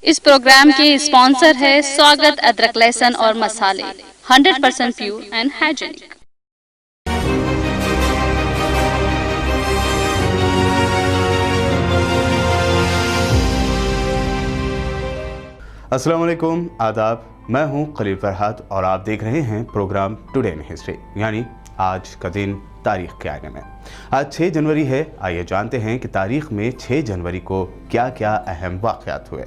इस प्रोग्राम के स्पॉन्सर है स्वागत अदरक लहसुन और मसाले 100% प्योर एंड हाइजीनिक। अस्सलाम वालेकुम, आदाब। मैं हूं खलील फरहाद और आप देख रहे हैं प्रोग्राम टुडे इन हिस्ट्री, यानी आज का दिन तारीख के आईने में। आज 6 जनवरी है। आइए जानते हैं कि तारीख में 6 जनवरी को क्या क्या अहम वाक़यात हुए।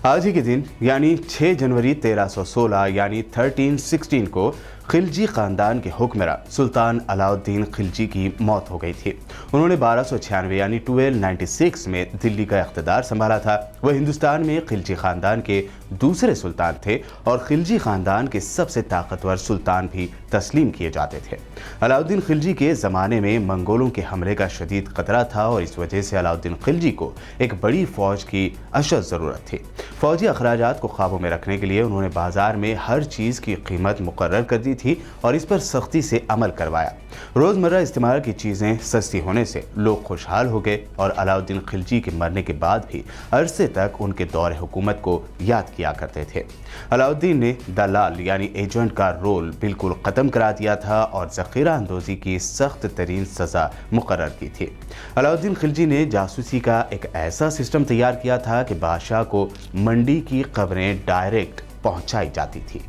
आज ही के दिन यानी 6 जनवरी 1316 यानी 1316 को खिलजी ख़ानदान के हुक्मरान सुल्तान अलाउद्दीन खिलजी की मौत हो गई थी। उन्होंने 1296 यानी 1296 में दिल्ली का इख्तिदार संभाला था। वह हिंदुस्तान में खिलजी ख़ानदान के दूसरे सुल्तान थे और खिलजी ख़ानदान के सबसे ताकतवर सुल्तान भी तस्लीम किए जाते थे। अलाउद्दीन खिलजी के ज़माने में मंगोलों के हमले का शदीद खतरा था और इस वजह से अलाउद्दीन खिलजी को एक बड़ी फ़ौज की अशद ज़रूरत थी। फ़ौजी अखराजात को काबू में रखने के लिए उन्होंने बाज़ार में हर चीज़ की कीमत मुकर्रर कर दी थी और इस पर सख्ती से अमल करवाया। रोज़मर्रा इस्तेमाल की चीज़ें सस्ती होने से लोग खुशहाल हो गए और अलाउद्दीन खिलजी के मरने के बाद भी अरसे तक उनके दौर हुकूमत को याद किया करते थे। अलाउद्दीन ने दलाल यानी एजेंट का रोल बिल्कुल ख़त्म करा दिया था और ज़ख़ीरा अंदोज़ी की सख्त तरीन सज़ा मुकर्रर की थी। अलाउद्दीन खिलजी ने जासूसी का एक ऐसा सिस्टम तैयार किया था कि बादशाह को मंडी की खबरें डायरेक्ट पहुंचाई जाती थी।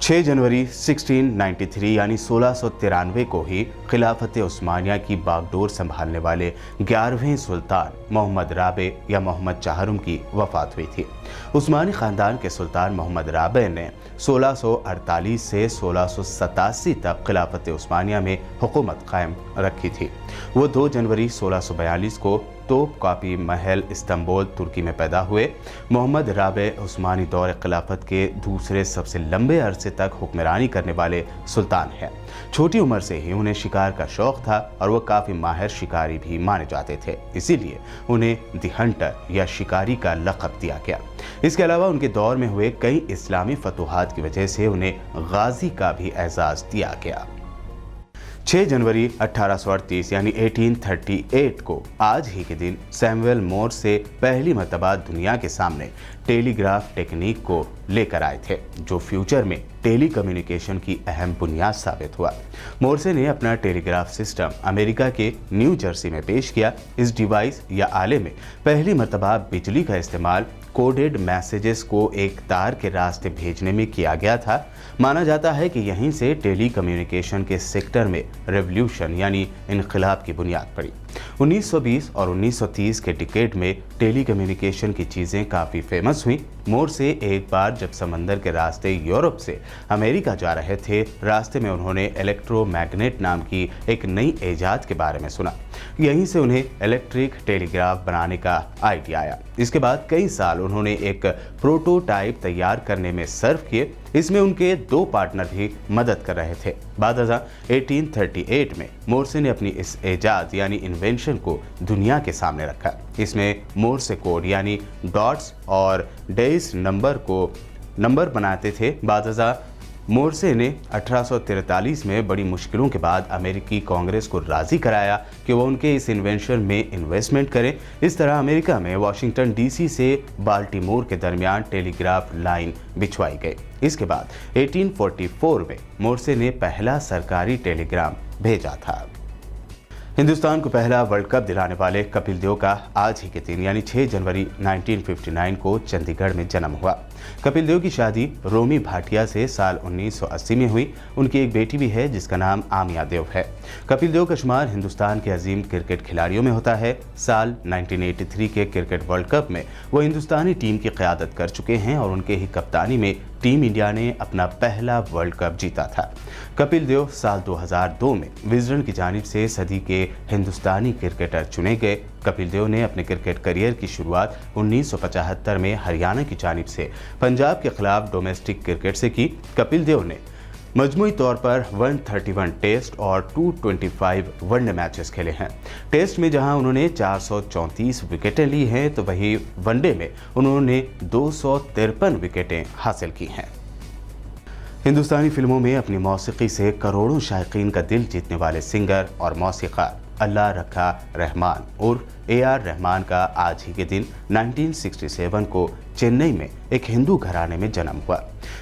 6 जनवरी 1693 यानी 1693 को ही खिलाफत उस्मानिया की बागडोर संभालने वाले 11वें सुल्तान मोहम्मद राबे या मोहम्मद चाहरुम की वफ़ात हुई थी। उस्मानी ख़ानदान के सुल्तान मोहम्मद राबे ने 1648 से 1687 तक खिलाफत उस्मानिया में हुकूमत कायम रखी थी। वो 2 जनवरी 1642 को तोप कापी महल इस्तांबुल तुर्की में पैदा हुए। मोहम्मद राबे उस्मानी दौर खिलाफत के दूसरे सबसे लंबे अरसे तक हुक्मरानी करने वाले सुल्तान हैं। छोटी उम्र से ही उन्हें शिकार का शौक था और वह काफ़ी माहिर शिकारी भी माने जाते थे, इसीलिए उन्हें द हंटर या शिकारी का लक़ब दिया गया। इसके अलावा उनके दौर में हुए कई इस्लामी फतूहात की वजह से उन्हें गाजी का भी एजाज़ दिया गया। 6 जनवरी 1838 यानी 1838 को आज ही के दिन सैमुअल मोर्स से पहली मर्तबा दुनिया के सामने टेलीग्राफ टेक्निक को लेकर आए थे, जो फ्यूचर में टेली कम्युनिकेशन की अहम बुनियाद साबित हुआ। मोर्से ने अपना टेलीग्राफ सिस्टम अमेरिका के न्यू जर्सी में पेश किया। इस डिवाइस या आले में पहली मर्तबा बिजली का इस्तेमाल कोडेड मैसेजेस को एक तार के रास्ते भेजने में किया गया था। माना जाता है कि यहीं से टेली कम्युनिकेशन के सेक्टर में रेवोल्यूशन यानी इनकलाब की बुनियाद पड़ी। 1920 और 1930 के डिकेड में टेली कम्युनिकेशन की चीज़ें काफ़ी फेमस हुई। मोर्से एक बार जब समंदर के रास्ते यूरोप से अमेरिका जा रहे थे, रास्ते में उन्होंने इलेक्ट्रोमैग्नेट नाम की एक नई ईजाद के बारे में सुना। यहीं से उन्हें इलेक्ट्रिक टेलीग्राफ बनाने का आइडिया आया। इसके बाद कई साल उन्होंने एक प्रोटोटाइप तैयार करने में सर्व किए। इसमें उनके 2 पार्टनर भी मदद कर रहे थे। बाद 1838 में मोर्से ने अपनी इस ईजाद यानी इन्वेंशन को दुनिया के सामने रखा। इसमें मोर्से कोड यानी डॉट्स और डेस नंबर बनाते थे। बाद मोर्से ने 1843 में बड़ी मुश्किलों के बाद अमेरिकी कांग्रेस को राज़ी कराया कि वो उनके इस इन्वेंशन में इन्वेस्टमेंट करें। इस तरह अमेरिका में वाशिंगटन डीसी से बाल्टीमोर के दरमियान टेलीग्राफ लाइन बिछवाई गई। इसके बाद 1844 में मोर्से ने पहला सरकारी टेलीग्राम भेजा था। हिंदुस्तान को पहला वर्ल्ड कप दिलाने वाले कपिल देव का आज ही के दिन यानी 6 जनवरी 1959 को चंडीगढ़ में जन्म हुआ। कपिल देव की शादी रोमी भाटिया से साल 1980 में हुई। उनकी एक बेटी भी है जिसका नाम आमिया देव है। कपिल देव का शुमार हिंदुस्तान के अजीम क्रिकेट खिलाड़ियों में होता है। साल 1983 के क्रिकेट वर्ल्ड कप में वो हिंदुस्तानी टीम की क़यादत कर चुके हैं और उनके ही कप्तानी में टीम इंडिया ने अपना पहला वर्ल्ड कप जीता था। कपिल देव साल 2002 में विजडन की जानिब से सदी के हिंदुस्तानी क्रिकेटर चुने गए। कपिल देव ने अपने क्रिकेट करियर की शुरुआत 1975 में हरियाणा की जानिब से पंजाब के खिलाफ डोमेस्टिक क्रिकेट से की। कपिल देव ने मजमूई तौर पर 131 टेस्ट और 225 वनडे मैचेस खेले हैं। टेस्ट में जहां उन्होंने 434 विकेटें ली हैं, तो वहीं वनडे में उन्होंने 253 विकेटें हासिल की हैं। हिंदुस्तानी फिल्मों में अपनी मौसीकी से करोड़ों शायकीन का दिल जीतने वाले सिंगर और मौसीकार अल्लाह रखा रहमान उर्फ AR रहमान का आज ही के दिन 1967 को चेन्नई में एक हिंदू घराने में जन्म हुआ।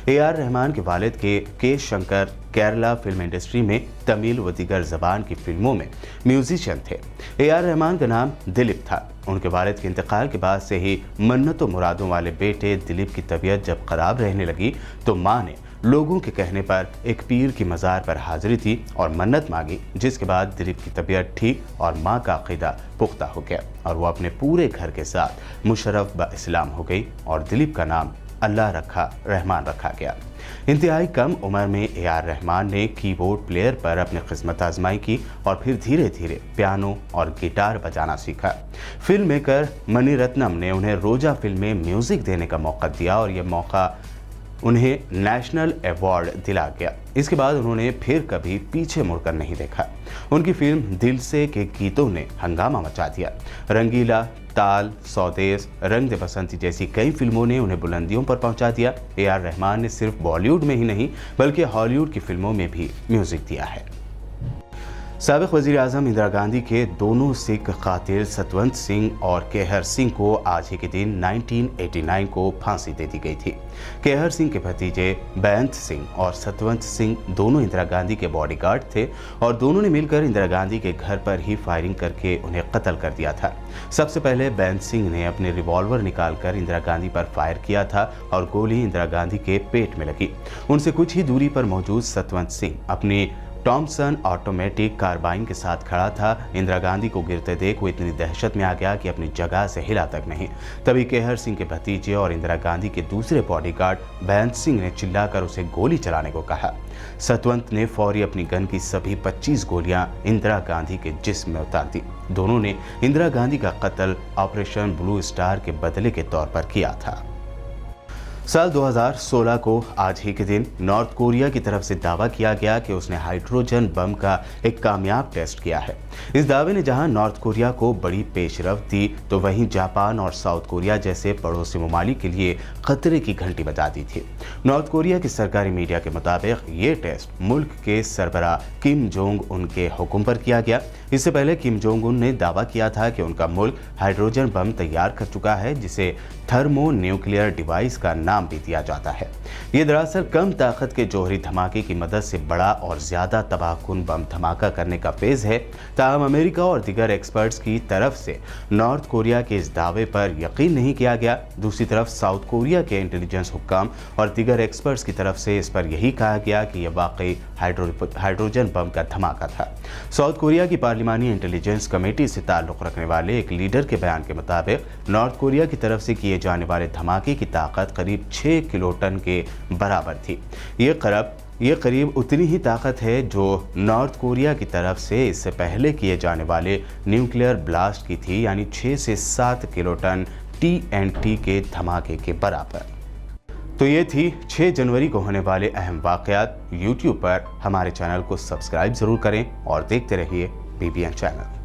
AR रहमान के वालिद के शंकर केरला फिल्म इंडस्ट्री में तमिल व दीगर जबान की फिल्मों में म्यूजिशियन थे। AR रहमान का नाम दिलीप था। उनके वालिद के इंतकाल के बाद से ही मन्नतों मुरादों वाले बेटे दिलीप की तबीयत जब खराब रहने लगी तो माँ ने लोगों के कहने पर एक पीर की मज़ार पर हाजिरी थी और मन्नत मांगी, जिसके बाद दिलीप की तबीयत ठीक और माँ का अक़ीदा पुख्ता हो गया और वो अपने पूरे घर के साथ मुशर्रफ ब इस्लाम हो गई और दिलीप का नाम अल्लाह रखा रहमान रखा गया। इंतहाई कम उम्र में AR रहमान ने कीबोर्ड प्लेयर पर अपनी किस्मत आजमाई की और फिर धीरे धीरे पियानो और गिटार बजाना सीखा। फिल्म मेकर मणिरत्नम ने उन्हें रोजा फिल्म में म्यूज़िक देने का मौका दिया और यह मौका उन्हें नेशनल अवार्ड दिला गया। इसके बाद उन्होंने फिर कभी पीछे मुड़कर नहीं देखा। उनकी फिल्म दिल से के गीतों ने हंगामा मचा दिया। रंगीला, ताल, स्वदेश, रंग दे बसंती जैसी कई फिल्मों ने उन्हें बुलंदियों पर पहुंचा दिया। AR रहमान ने सिर्फ बॉलीवुड में ही नहीं बल्कि हॉलीवुड की फिल्मों में भी म्यूजिक दिया है। साबिक वज़ीर आज़म इंदिरा गांधी के दोनों सिख कातिल सतवंत सिंह और केहर सिंह को आज ही के दिन 1989 को फांसी दे दी गई थी। केहर सिंह के भतीजे बेअंत सिंह और सतवंत सिंह दोनों इंदिरा गांधी के बॉडीगार्ड थे और दोनों ने मिलकर इंदिरा गांधी के घर पर ही फायरिंग करके उन्हें कत्ल कर दिया था। सबसे पहले बेअंत सिंह ने अपने रिवॉल्वर निकालकर इंदिरा गांधी पर फायर किया था और गोली इंदिरा गांधी के पेट में लगी। उनसे कुछ ही दूरी पर मौजूद सतवंत सिंह अपनी टॉमसन ऑटोमेटिक कार्बाइन के साथ खड़ा था। इंदिरा गांधी को गिरते देख वो इतनी दहशत में आ गया कि अपनी जगह से हिला तक नहीं। तभी केहर सिंह के भतीजे और इंदिरा गांधी के दूसरे बॉडीगार्ड बेअंत सिंह ने चिल्लाकर उसे गोली चलाने को कहा। सतवंत ने फौरी अपनी गन की सभी 25 गोलियां इंदिरा गांधी के जिस्म में उतार दी। दोनों ने इंदिरा गांधी का कत्ल ऑपरेशन ब्लू स्टार के बदले के तौर पर किया था। साल 2016 को आज ही के दिन नॉर्थ कोरिया की तरफ से दावा किया गया कि उसने हाइड्रोजन बम का एक कामयाब टेस्ट किया है। इस दावे ने जहां नॉर्थ कोरिया को बड़ी पेशरफ्त दी तो वहीं जापान और साउथ कोरिया जैसे पड़ोसी ममालिक के लिए खतरे की घंटी बजा दी थी। नॉर्थ कोरिया की सरकारी मीडिया के मुताबिक ये टेस्ट मुल्क के सरबराह किम जोंग उन के हुक्म पर किया गया। इससे पहले किम जोंग उन ने दावा किया था कि उनका मुल्क हाइड्रोजन बम तैयार कर चुका है, जिसे थर्मो न्यूक्लियर डिवाइस का नाम भी दिया जाता है। ये दरअसल कम ताकत के जौहरी धमाके की मदद से बड़ा और ज्यादा तबाहकुन बम धमाका करने का फेज है। ताहम अमेरिका और दीगर एक्सपर्ट्स की तरफ से नॉर्थ कोरिया के इस दावे पर यकीन नहीं किया गया। दूसरी तरफ साउथ कोरिया के इंटेलिजेंस हुक्काम और दीगर एक्सपर्ट्स की तरफ से इस पर यही कहा गया कि यह वाकई हाइड्रोजन बम का धमाका था। साउथ कोरिया की पार्लिमानी इंटेलिजेंस कमेटी से ताल्लुक़ रखने वाले एक लीडर के बयान के मुताबिक नॉर्थ कोरिया की तरफ से किए जाने वाले धमाके की ताकत करीब 6 किलोटन के बराबर थी। ये करीब उतनी ही ताकत है जो नॉर्थ कोरिया की तरफ से इससे पहले किए जाने वाले न्यूक्लियर ब्लास्ट की थी, यानी 6 से 7 किलोटन TNT के धमाके के बराबर। तो ये थी 6 जनवरी को होने वाले अहम वाक़यात। YouTube पर हमारे चैनल को सब्सक्राइब ज़रूर करें और देखते रहिए BBN चैनल।